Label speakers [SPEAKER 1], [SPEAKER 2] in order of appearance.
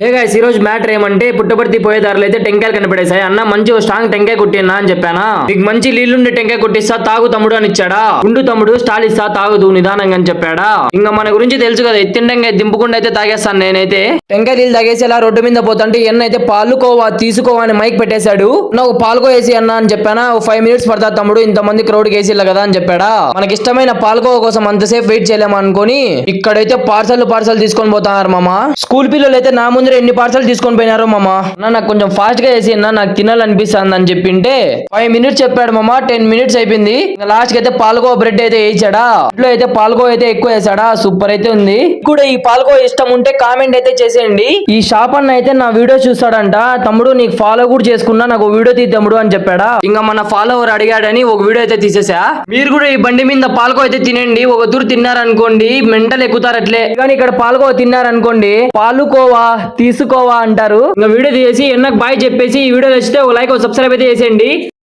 [SPEAKER 1] Hey guys ఈ రోజు matter ఏమంటే పుట్టపర్తి పోయేదారులు అయితే టెంకాయలు కనిపడేశాయి. అన్న మంచి స్ట్రాంగ్ టెంకాయ కొట్టినా అని చెప్పానా. నీకు మంచి నీళ్లుండి టెంకాయ కొట్టిస్తా తాగు తమ్ముడు అని ఇచ్చాడా. ఉండు తమ్ముడు స్టాల్ ఇస్తా తాగుదు నిదానంగా అని చెప్పాడా. ఇంకా మన గురించి తెలుసు కదా, ఎత్తిన టెంకాయ దింపుకుండా అయితే తాగేస్తాను నేనైతే. టెంకాయ నీళ్ళు తాగేసి ఇలా రోడ్డు మీద పోతుంటే ఎన్నైతే పాలుకోవా తీసుకోవా అని మైక్ పెట్టేశాడు. నాకు పాలుకో వేసి అన్న అని చెప్పానా. 5 మినిట్స్ పడతా తమ్ముడు, ఇంతమంది క్రౌడ్ వేసి కదా అని చెప్పాడా. మనకి ఇష్టమైన పాలుకోవ కోసం అంతసేపు వెయిట్ చేయలేము అనుకోని ఇక్కడైతే పార్సల్ తీసుకొని పోతున్నారు మామ. స్కూల్ పిల్లలు అయితే నా ముందర ఎన్ని పార్సల్ తీసుకొని పోయినారో మామ. నాకు కొంచెం ఫాస్ట్ గా వేసి అన్న నాకు తినాలనిపిస్తుంది అని చెప్పింటే 5 మినిట్స్ చెప్పాడు మామ. 10 మినిట్స్ అయిపోయింది. లాస్ట్ కి అయితే పాల్గో బ్రెడ్ అయితే వేయించాడా. ఇంట్లో అయితే పాల్గో అయితే ఎక్కువ వేసాడా. సూపర్ అయితే ఉంది. కూడా ఈ పాల్గో ఇష్టం ఉంటే కామెంట్ అయితే చేసేయండి. ఈ షాప్ అన్న అయితే నా వీడియో చూస్తాడంట. తమ్ముడు నీకు ఫాలో కూడా చేసుకున్నా, నాకు వీడియో తీ తమ్ముడు అని చెప్పాడా. ఇంకా మన ఫాలోవర్ అడిగాడని ఒక వీడియో అయితే తీసేసా. మీరు కూడా ఈ బండి మీద పాల్గో అయితే తినండి. ఒక తూరు తిన్నారనుకోండి మెంటల్ ఎక్కుతారు అట్లే. కానీ ఇక్కడ పాల్గో తిన్నారనుకోండి పాలుకోవా తీసుకోవా అంటారు. ఇంకా వీడియో తీసి ఎన్నకు బాయ్ చెప్పేసి ఈ వీడియో నచ్చితే ఒక లైక్ సబ్స్క్రైబ్ అయితే చేసేయండి.